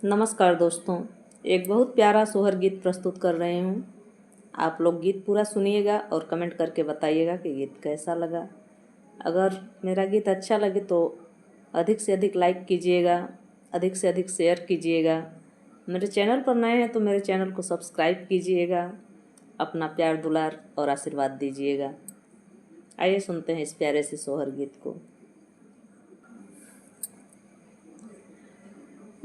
नमस्कार दोस्तों, एक बहुत प्यारा सोहर गीत प्रस्तुत कर रहे हूँ। आप लोग गीत पूरा सुनिएगा और कमेंट करके बताइएगा कि गीत कैसा लगा। अगर मेरा गीत अच्छा लगे तो अधिक से अधिक लाइक कीजिएगा, अधिक से अधिक शेयर कीजिएगा। मेरे चैनल पर नए हैं तो मेरे चैनल को सब्सक्राइब कीजिएगा। अपना प्यार दुलार और आशीर्वाद दीजिएगा। आइए सुनते हैं इस प्यारे से सोहर गीत को।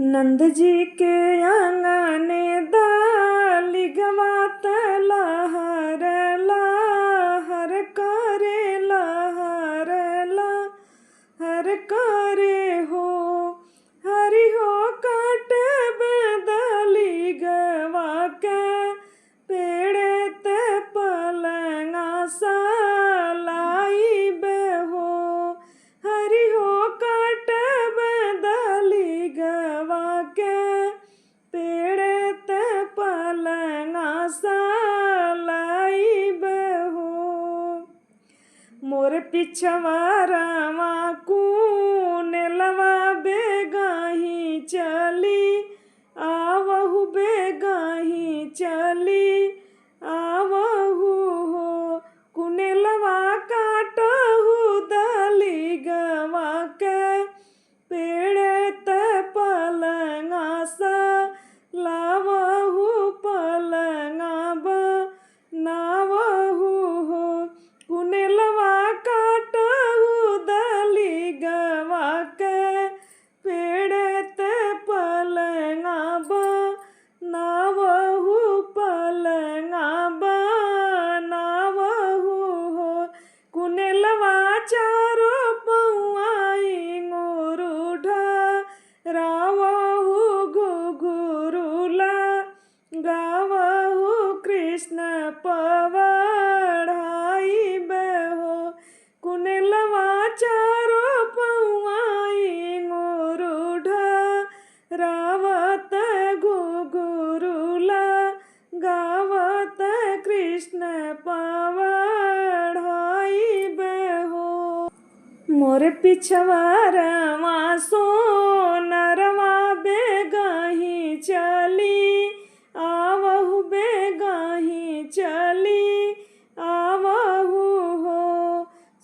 नंद जी के आंगने दाली गवात लहर लहर करे लहर लहर करे हो हरि हो काट बदली गवा के पेड़े ते पलंगा सालाई बेहो हरि हो काट बदली गवा के पेड़े ते पलंगा सालाई बेहो मोर पिछवारावा कूनेलवा बेगाही चली आवहु बेगाही चली आवहु हो कुनेलवा काटहु दली गवा के पेड़े ते पलंगा सा लावहु पलंगा बनावहु हो कुनेलवा काटहु दली गवा के पेड़े ते पलंगा बनावहु पलंगा बनावहु हो कुनेलवा चारो पौआई गोरूढ़ा रावहु घुघुरुला गावहु कृष्ण पवढ़ाई बेहो कुनेलवा चारो पौआई गोरूढ़ा रावत घुघुरुला गावत कृष्ण पवढ़ाई बेहो मोर पिछवारवा सोनरवा बेगाही चली आवहु बेगाही चली आवहु हो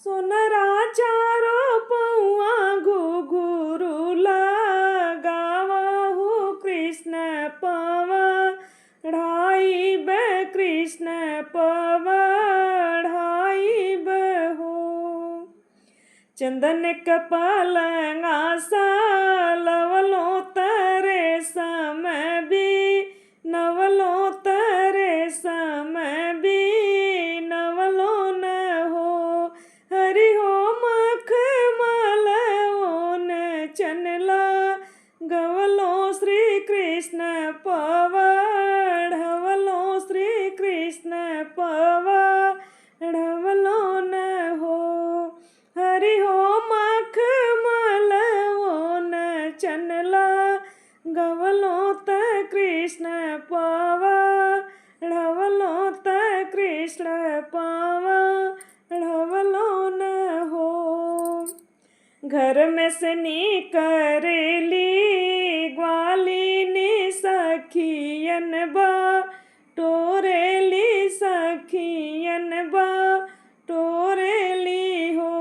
सोनरा चारो पौआ घुघुरुला गावहु कृष्ण पवढ़ाई बे कृष्ण पवढ़ाई बेहो चंदन कपालंगा सालवलो तरे समय भी नवलो तरे समय भी नवलो न हो हरि हो मख मलओन चनला गवलो श्री कृष्ण पवढ़वलो श्री कृष्ण पवढ़वलो न हो हरि हो मख मलओन चनला गवलो त कृष्ण पवढ़वलो त कृष्ण पवढ़वलो न हो घर में से निकरेली ग्वालिनी सखियन बा टोरेली सखियन बा टोरेली हो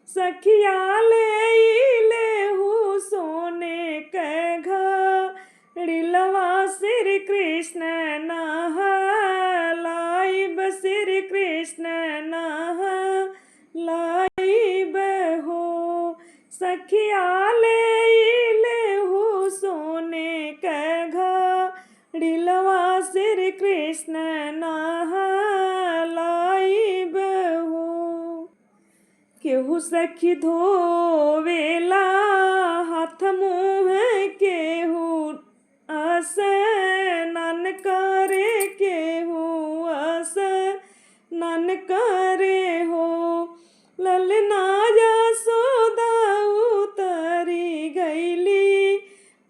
सखिया लेहु सोने के घड़िलवा श्री कृष्ण नहलाइब श्री कृष्ण नहलाइब हो सखिया लेहु सोने के घड़िलवा श्री कृष्ण नहलाइब हो केहू सखी धोवेला हाथ मुँह केहू स्नान करे केहू स्नान करे हो ललना यशोदा उतरी गईली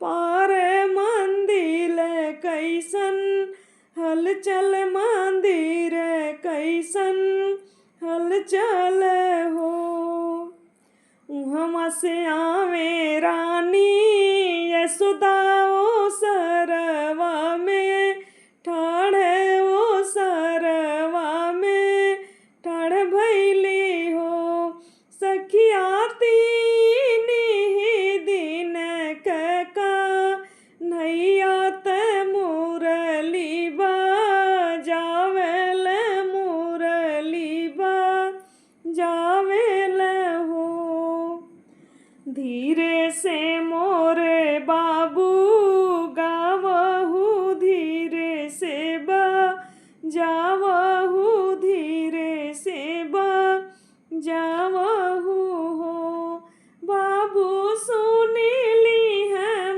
पार मंदिर कैसन हलचल मंदिर कैसन हलचल हो उहमा से आवे रानी यशोदा ओ धीरे से मोरे बाबू गावहू, धीरे से जावहू, धीरे से जावहू हो। बाबू सुनीली है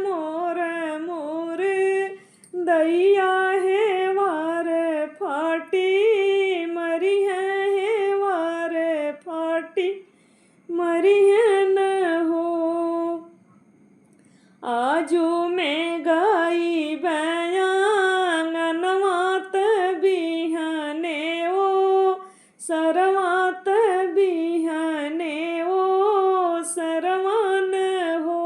मोरे दैया है वार फाटी, मरी है वार फाटी, मरी है न हो। आजू में गाई बयांगनवात बिहने ओ सरवात बिहने ओ सरवान हो।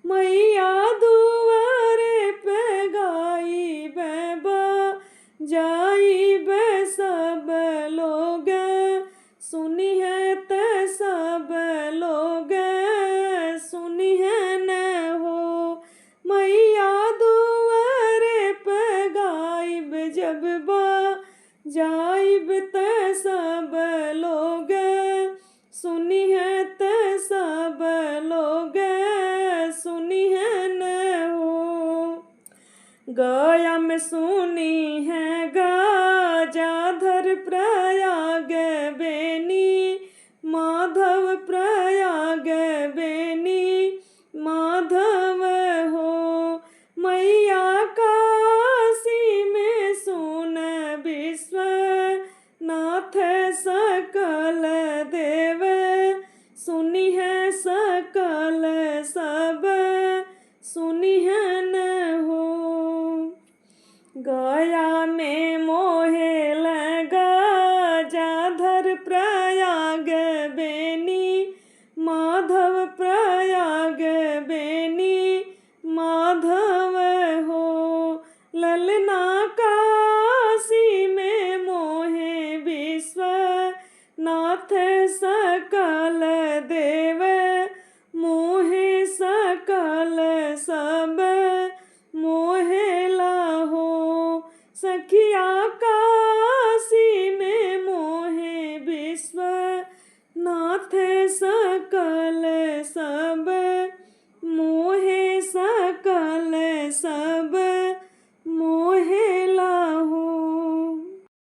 मैया दुआरे पे गाई बेबा जाई बे सब लोग, सुनी है त सब लोग सुनी है न हो। मैया दुआरे पे गाइब जब जाइब त सब लोग, सुनी है त सब लोग सुनी है न हो। गया में सुनी है गाजाधर प्रयाग बेनी, माधव प्रयाग बेनी माधव हो। मैया काशी में सुन विश्वनाथ सकल देव, सुनी है सकल सब सुनी है न हो। गया में